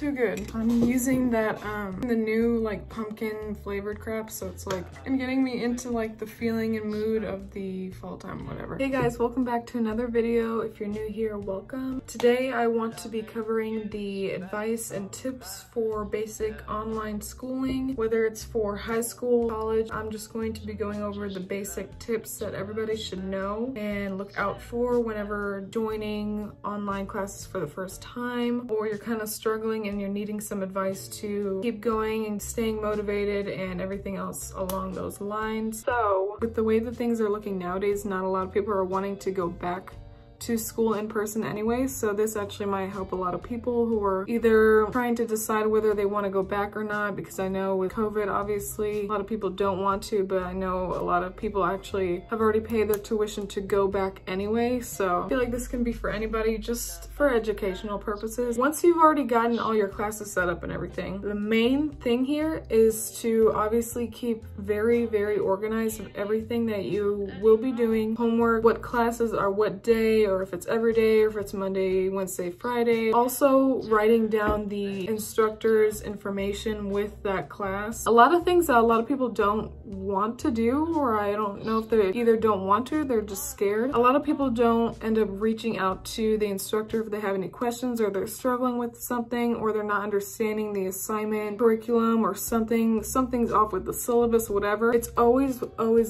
too good. I'm using that, the new like pumpkin flavored crap. So it's like, and getting me into like the feeling and mood of the fall time, whatever. Hey guys, welcome back to another video. If you're new here, welcome. Today I want to be covering the advice and tips for basic online schooling, whether it's for high school, college. I'm just going to be going over the basic tips that everybody should know and look out for whenever joining online classes for the first time, or you're kind of struggling and you're needing some advice to keep going and staying motivated and everything else along those lines. So with the way that things are looking nowadays, not a lot of people are wanting to go back to school in person anyway, so this actually might help a lot of people who are either trying to decide whether they want to go back or not, because I know with COVID, obviously, a lot of people don't want to, but I know a lot of people actually have already paid their tuition to go back anyway, so I feel like this can be for anybody, just for educational purposes. Once you've already gotten all your classes set up and everything, the main thing here is to obviously keep very, very organized of everything that you will be doing, homework, what classes are what day, or if it's every day, or if it's Monday, Wednesday, Friday. Also writing down the instructor's information with that class. A lot of things that a lot of people don't want to do, or I don't know if they either don't want to, they're just scared. A lot of people don't end up reaching out to the instructor if they have any questions, or they're struggling with something, or they're not understanding the assignment, curriculum, or something's off with the syllabus, whatever. It's always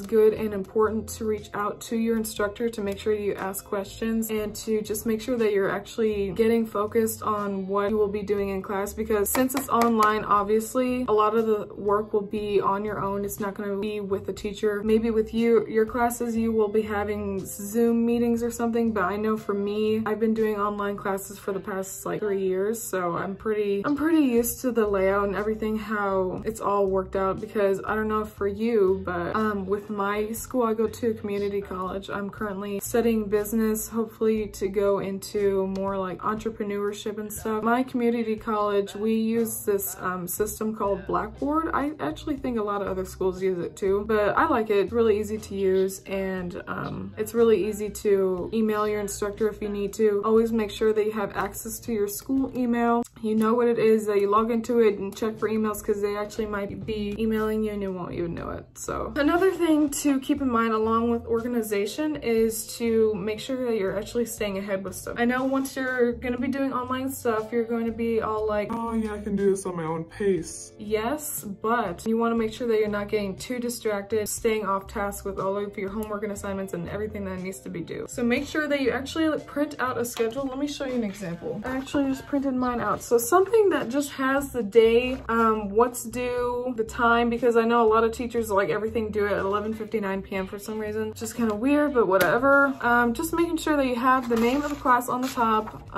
good and important to reach out to your instructor to make sure you ask questions and to just make sure that you're actually getting focused on what you will be doing in class, because since it's online, obviously a lot of the work will be on your own. It's not going to be with the teacher. Maybe with your classes you will be having Zoom meetings or something, but I know for me, I've been doing online classes for the past like 3 years, so I'm pretty used to the layout and everything, how it's all worked out. Because I don't know for you, but with my school, I go to a community college. I'm currently studying business, hopefully to go into more like entrepreneurship and stuff. My community college, we use this system called Blackboard. I actually think a lot of other schools use it too, but I like it. It's really easy to use, and it's really easy to email your instructor if you need to. Always make sure that you have access to your school email. You know what it is, that you log into it and check for emails, because they actually might be emailing you and you won't even know it. So another thing to keep in mind along with organization is to make sure that you're actually staying ahead with stuff. I know once you're gonna be doing online stuff, you're going to be all like, oh yeah, I can do this on my own pace. Yes, but you want to make sure that you're not getting too distracted, staying off task with all of your homework and assignments and everything that needs to be due. So make sure that you actually print out a schedule. Let me show you an example. I actually just printed mine out. So something that just has the day, what's due, the time, because I know a lot of teachers like everything due at 11:59 p.m. for some reason. It's just kind of weird, but whatever. Just making sure that you have the name of the class on the top,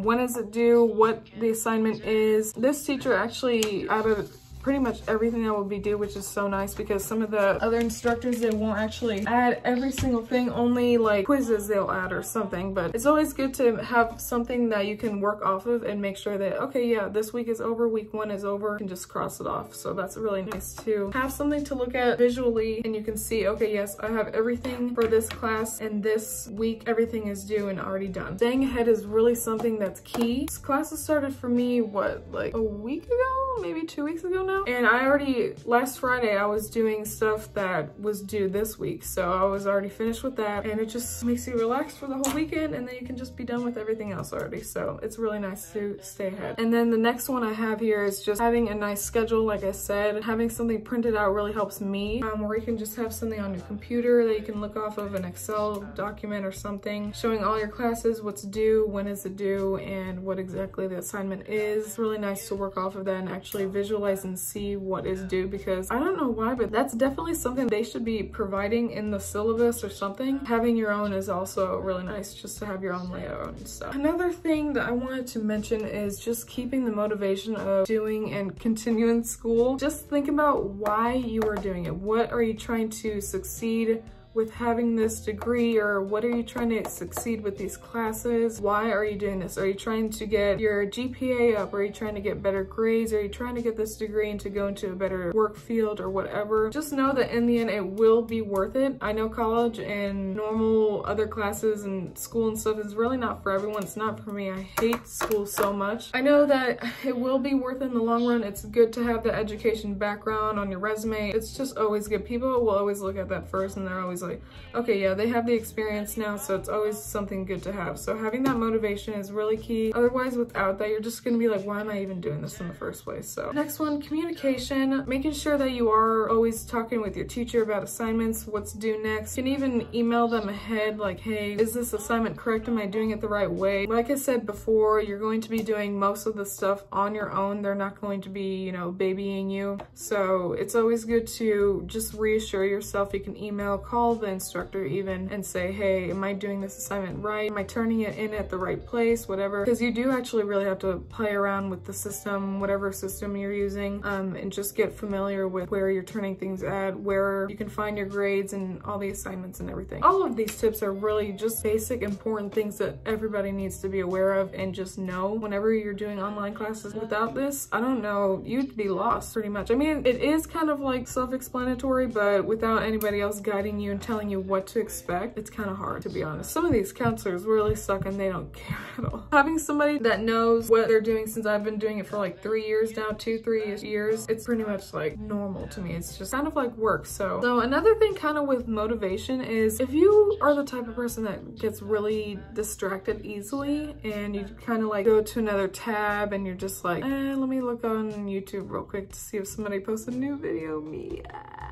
when is it due, what the assignment is. This teacher actually added pretty much everything that will be due, which is so nice, because some of the other instructors, they won't actually add every single thing, only like quizzes they'll add or something. But it's always good to have something that you can work off of and make sure that, okay, yeah, this week is over, week 1 is over, you can just cross it off. So that's really nice to have something to look at visually, and you can see, okay, yes, I have everything for this class, and this week everything is due and already done. Staying ahead is really something that's key. This classes started for me, what, like a week ago, maybe 2 weeks ago now? And I already, last Friday, I was doing stuff that was due this week. So I was already finished with that, and it just makes you relax for the whole weekend, and then you can just be done with everything else already. So it's really nice to stay ahead. And then the next one I have here is just having a nice schedule. Like I said, having something printed out really helps me, where you can just have something on your computer that you can look off of, an Excel document or something, showing all your classes, what's due, when is it due, and what exactly the assignment is. It's really nice to work off of that and actually visualize and see what is due, because I don't know why, but that's definitely something they should be providing in the syllabus or something. Having your own is also really nice, just to have your own layout and stuff. Another thing that I wanted to mention is just keeping the motivation of doing and continuing school. Just think about why you are doing it. What are you trying to succeed with having this degree, or what are you trying to succeed with these classes? Why are you doing this? Are you trying to get your GPA up? Are you trying to get better grades? Are you trying to get this degree and to go into a better work field or whatever? Just know that in the end, it will be worth it. I know college and normal other classes and school and stuff is really not for everyone. It's not for me. I hate school so much. I know that it will be worth it in the long run. It's good to have the education background on your resume. It's just always good. People will always look at that first and they're always like, okay, yeah, they have the experience now, so it's always something good to have. So having that motivation is really key. Otherwise, without that, you're just gonna be like, why am I even doing this in the first place? So next one, communication. Making sure that you are always talking with your teacher about assignments, what's due next. You can even email them ahead, like, hey, is this assignment correct? Am I doing it the right way? Like I said before, you're going to be doing most of the stuff on your own. They're not going to be, you know, babying you. So it's always good to just reassure yourself. You can email, call the instructor even, and say, hey, am I doing this assignment right? Am I turning it in at the right place? Whatever. Because you do actually really have to play around with the system, whatever system you're using, and just get familiar with where you're turning things at, where you can find your grades and all the assignments and everything. All of these tips are really just basic, important things that everybody needs to be aware of and just know whenever you're doing online classes. Without this, I don't know, you'd be lost pretty much. I mean, it is kind of like self-explanatory, but without anybody else guiding you and telling you what to expect, it's kind of hard, to be honest. Some of these counselors really suck and they don't care at all. Having somebody that knows what they're doing, since I've been doing it for like 3 years now, 2-3 years, it's pretty much like normal to me. It's just kind of like work. So another thing kind of with motivation is if you are the type of person that gets really distracted easily and you kind of like go to another tab and you're just like, let me look on YouTube real quick to see if somebody posted a new video,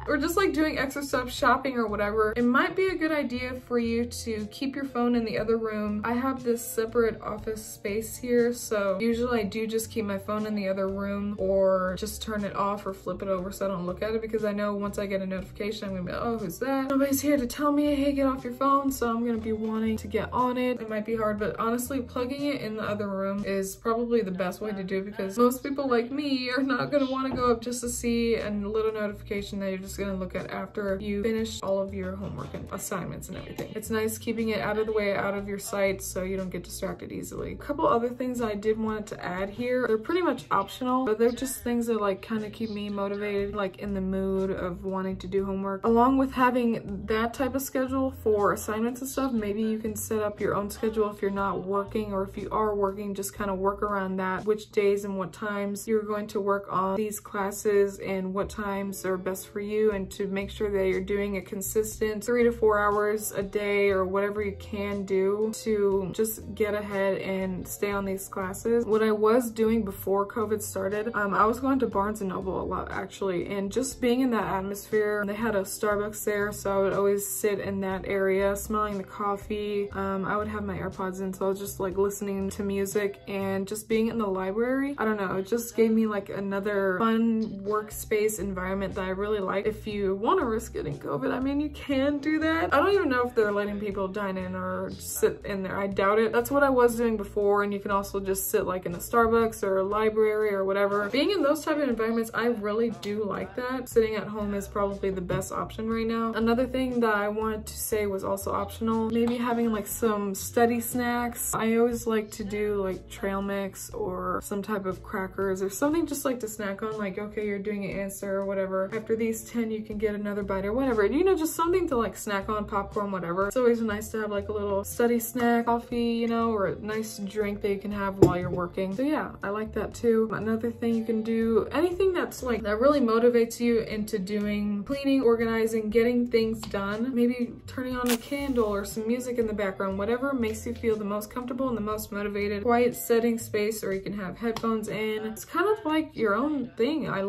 or just like doing extra stuff, shopping or whatever, it might be a good idea for you to keep your phone in the other room. I have this separate office space here, so usually I do just keep my phone in the other room or just turn it off or flip it over so I don't look at it, because I know once I get a notification, I'm gonna be like, oh, who's that? Nobody's here to tell me, hey, get off your phone, so I'm gonna be wanting to get on it. It might be hard, but honestly, plugging it in the other room is probably the best way to do it, because most people like me are not gonna wanna go up just to see a little notification that you're just gonna look at after you finish all of your homework and assignments and everything. It's nice keeping it out of the way, out of your sight, so you don't get distracted easily. A couple other things I did want to add here, they're pretty much optional, but they're just things that like kind of keep me motivated, like in the mood of wanting to do homework. Along with having that type of schedule for assignments and stuff, maybe you can set up your own schedule if you're not working, or if you are working, just kind of work around that, which days and what times you're going to work on these classes and what times are best for you, and to make sure that you're doing a consistent 3 to 4 hours a day or whatever you can do to just get ahead and stay on these classes. What I was doing before COVID started, I was going to Barnes & Noble a lot actually, and just being in that atmosphere. They had a Starbucks there, so I would always sit in that area smelling the coffee. I would have my AirPods in, so I was just like listening to music and just being in the library. I don't know, it just gave me like another fun workspace environment that I really like. If you want to risk getting COVID, I mean, you can do that. I don't even know if they're letting people dine in or sit in there. I doubt it. That's what I was doing before, and you can also just sit like in a Starbucks or a library or whatever. Being in those type of environments, I really do like that. Sitting at home is probably the best option right now. Another thing that I wanted to say was also optional, maybe having like some study snacks. I always like to do like trail mix or some type of crackers or something just like to snack on, like, okay, you're doing an answer or whatever. After these 10, you can get another bite or whatever. You know, just something to like snack on, popcorn, whatever. It's always nice to have like a little study snack, coffee, you know, or a nice drink that you can have while you're working. So yeah, I like that too. Another thing you can do, anything that's like, that really motivates you into doing cleaning, organizing, getting things done. Maybe turning on a candle or some music in the background, whatever makes you feel the most comfortable and the most motivated. Quiet setting space, or you can have headphones in. It's kind of like your own thing. I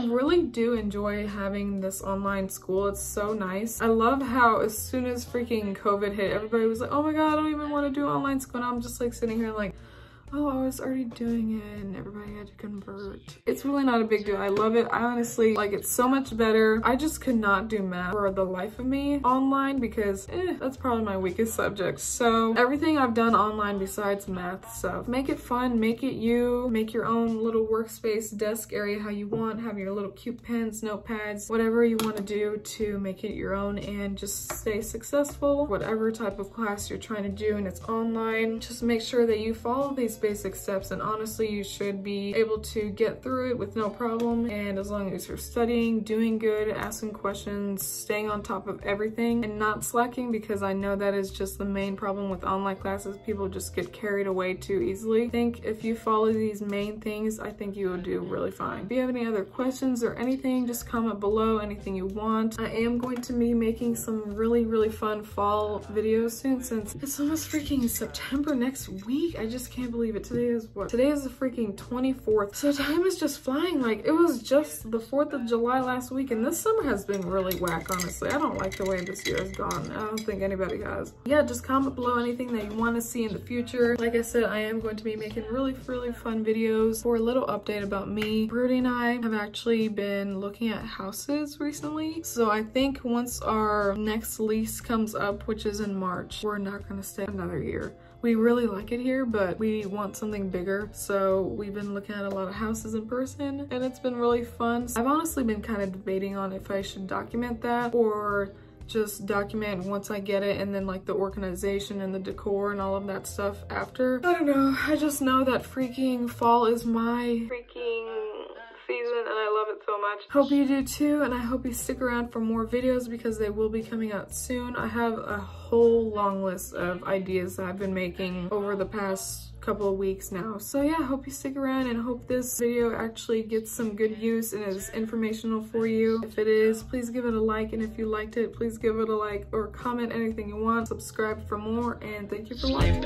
really do enjoy having this online school. It's so nice. I love how as soon as freaking COVID hit, everybody was like, oh my god, I don't even want to do online school. And I'm just like sitting here like, oh, I was already doing it and everybody had to convert. It's really not a big deal. I love it. I honestly like it so much better. I just could not do math for the life of me online because that's probably my weakest subject. So everything I've done online besides math stuff, make it fun, make it you, make your own little workspace, desk area how you want, have your little cute pens, notepads, whatever you want to do to make it your own and just stay successful. Whatever type of class you're trying to do and it's online, just make sure that you follow these basic steps, and honestly you should be able to get through it with no problem. And as long as you're studying, doing good, asking questions, staying on top of everything and not slacking, because I know that is just the main problem with online classes. People just get carried away too easily. I think if you follow these main things, I think you will do really fine. If you have any other questions or anything, just comment below, anything you want. I am going to be making some really fun fall videos soon, since it's almost freaking September next week. I just can't believe it. Today is what? Today is the freaking 24th. So time is just flying. Like, it was just the 4th of July last week, and this summer has been really whack, honestly. I don't like the way this year has gone. I don't think anybody has. Yeah, just comment below anything that you want to see in the future. Like I said, I am going to be making really fun videos. For a little update about me, Brody and I have actually been looking at houses recently. So I think once our next lease comes up, which is in March, we're not going to stay another year. We really like it here, but we want something bigger. So we've been looking at a lot of houses in person and it's been really fun. I've honestly been kind of debating on if I should document that or just document once I get it, and then like the organization and the decor and all of that stuff after. I don't know. I just know that freaking fall is my freaking season and I love it so much. Hope you do too, and I hope you stick around for more videos because they will be coming out soon. I have a whole long list of ideas that I've been making over the past couple of weeks now. So yeah, I hope you stick around and hope this video actually gets some good use and is informational for you. If it is, please give it a like, and if you liked it, please give it a like or comment anything you want. Subscribe for more, and thank you for watching.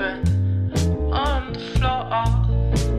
On the floor.